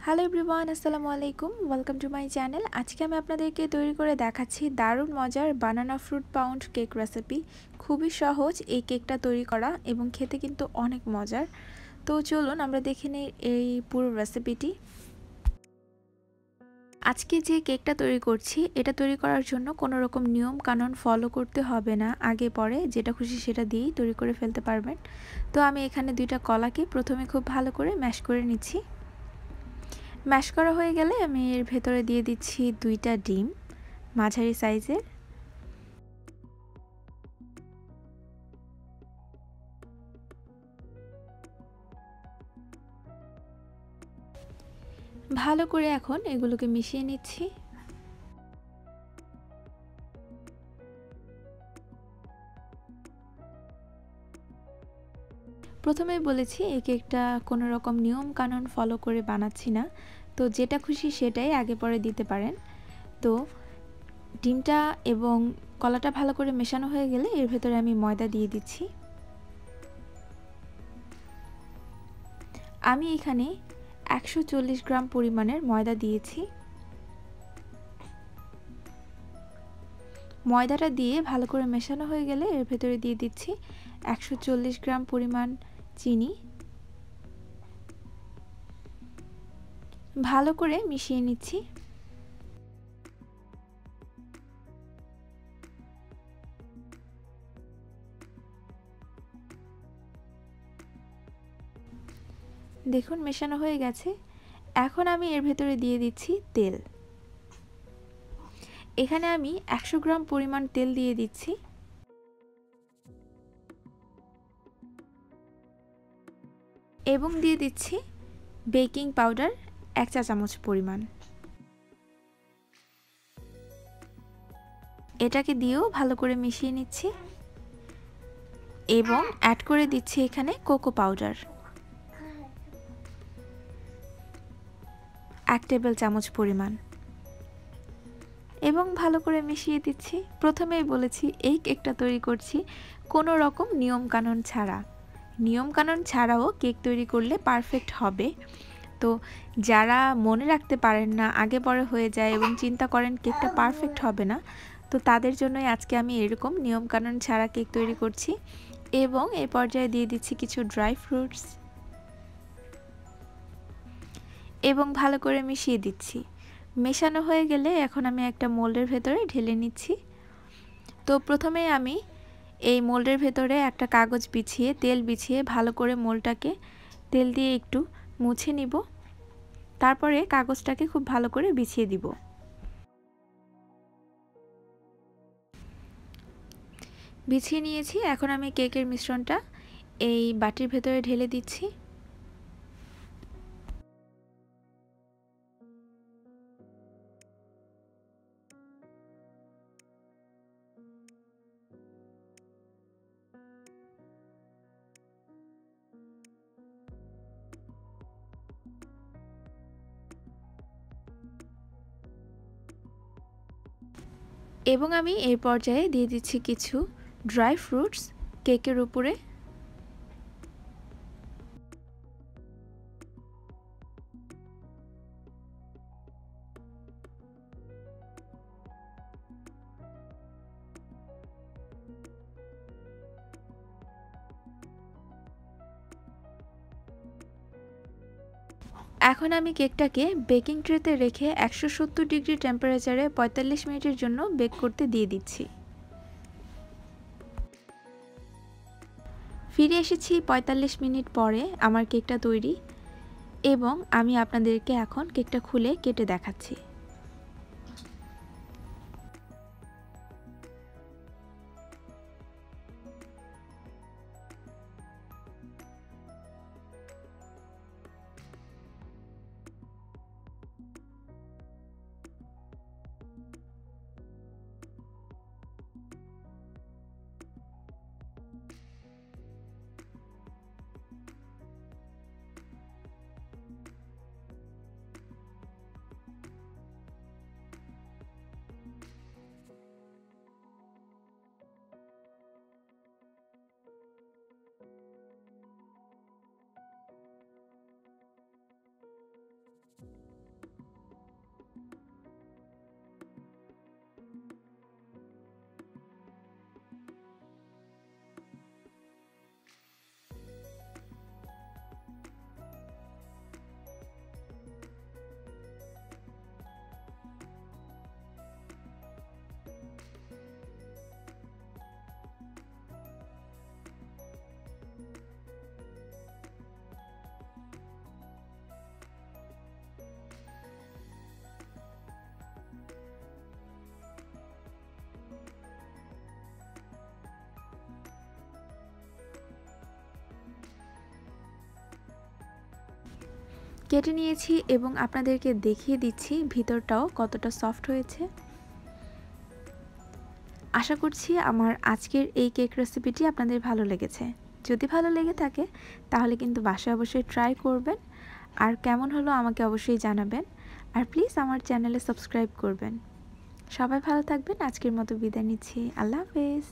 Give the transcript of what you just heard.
Hello everyone, আসসালামু আলাইকুম। Welcome to my channel. আজকে আমি আপনাদেরকে তৈরি করে দেখাচ্ছি দারুণ মজার বানানা ফ্রুট পাউন্ড কেক রেসিপি। খুবই সহজ এই কেকটা তৈরি করা এবং খেতে কিন্তু অনেক মজার। তো চলুন আমরা দেখে নিই এই পুরো রেসিপিটি। আজকে যে কেকটা তৈরি করছি এটা তৈরি করার জন্য কোনো রকম নিয়ম কানুন ফলো করতে হবে না। আগে পরে যেটা খুশি সেটা দিয়েই তৈরি করে ফেলতে পারবেন। তো আমি এখানে 2টা কলাকে প্রথমে খুব ভালো করে ম্যাশ করে নিচ্ছি। ম্যাশ করা হয়ে গেলে আমি এর ভেতরে দিয়ে দিচ্ছি 2টা ডিম মাঝারি সাইজের। ভালো করে এখন এগুলোকে মিশিয়ে নিচ্ছি। প্রথমেই বলেছি এই কেকটা কোনো রকম নিয়ম কানুন ফলো করে বানাচ্ছি না, তো যেটা খুশি সেটাই আগে পরে দিতে পারেন। তো ডিমটা এবং কলাটা ভালো করে মেশানো হয়ে গেলে এর ভেতরে আমি ময়দা দিয়ে দিচ্ছি। আমি এখানে 140 গ্রাম পরিমাণের ময়দা দিয়েছি। ময়দাটা দিয়ে ভালো করে মেশানো হয়ে গেলে এর ভেতরে দিয়ে দিচ্ছি 140 গ্রাম পরিমাণ চিনি। ভালো করে মিশিয়ে নিচ্ছি। দেখুন মেশানো হয়ে গেছে। এখন আমি এর ভেতরে দিয়ে দিচ্ছি তেল। এখানে আমি 100 গ্রাম পরিমাণ তেল দিয়ে দিচ্ছি। এবং দিয়ে দিচ্ছি বেকিং পাউডার 1 চা চামচ পরিমাণ। এটাকে দিয়েও ভালো করে মিশিয়ে নিচ্ছি এবং অ্যাড করে দিচ্ছি এখানে কোকো পাউডার 1 টেবিল চামচ পরিমাণ এবং ভালো করে মিশিয়ে দিচ্ছি। প্রথমেই বলেছি এই কেকটা তৈরি করছি কোনো রকম নিয়ম কানুন ছাড়া। নিয়ম কানুন ছাড়াও কেক তৈরি করলে পারফেক্ট হবে। তো যারা মনে রাখতে পারেন না, আগে পরে হয়ে যায় এবং চিন্তা করেন কেকটা পারফেক্ট হবে না, তো তাদের জন্যই আজকে আমি এরকম নিয়ম কানুন ছাড়া কেক তৈরি করছি। এবং এই পর্যায়ে দিয়ে দিচ্ছি কিছু ড্রাই ফ্রুটস এবং ভালো করে মিশিয়ে দিচ্ছি। মেশানো হয়ে গেলে এখন আমি একটা মোল্ডের ভেতরে ঢেলে নিচ্ছি। তো প্রথমে আমি এই মোল্ডের ভেতরে একটা কাগজ বিছিয়ে তেল বিছিয়ে ভালো করে মোল্ডটাকে তেল দিয়ে একটু মুছে নিব। তারপরে কাগজটাকে খুব ভালো করে বিছিয়ে দিব। বিছিয়ে নিয়েছি। এখন আমি কেকের মিশ্রণটা এই বাটির ভেতরে ঢেলে দিচ্ছি। এবং আমি এই পর্যায়ে দিয়ে দিচ্ছি কিছু ড্রাই ফ্রুটস কেকের উপরে। এখন আমি কেকটাকে বেকিং ট্রেতে রেখে 170 ডিগ্রি টেম্পারেচারে 45 মিনিটের জন্য বেক করতে দিয়ে দিচ্ছি। ফিরে এসেছি 45 মিনিট পরে আমার কেকটা তৈরি এবং আমি আপনাদেরকে এখন কেকটা খুলে কেটে দেখাচ্ছি। কেটে নিয়েছি এবং আপনাদেরকে দেখিয়ে দিচ্ছি ভিতরটাও কতটা সফট হয়েছে। আশা করছি আমার আজকের এই কেক রেসিপিটি আপনাদের ভালো লেগেছে। যদি ভালো লেগে থাকে তাহলে কিন্তু বাসায় অবশ্যই ট্রাই করবেন, আর কেমন হলো আমাকে অবশ্যই জানাবেন, আর প্লিজ আমার চ্যানেলে সাবস্ক্রাইব করবেন। সবাই ভালো থাকবেন। আজকের মতো বিদায় নিচ্ছি। আল্লাহ হাফেজ।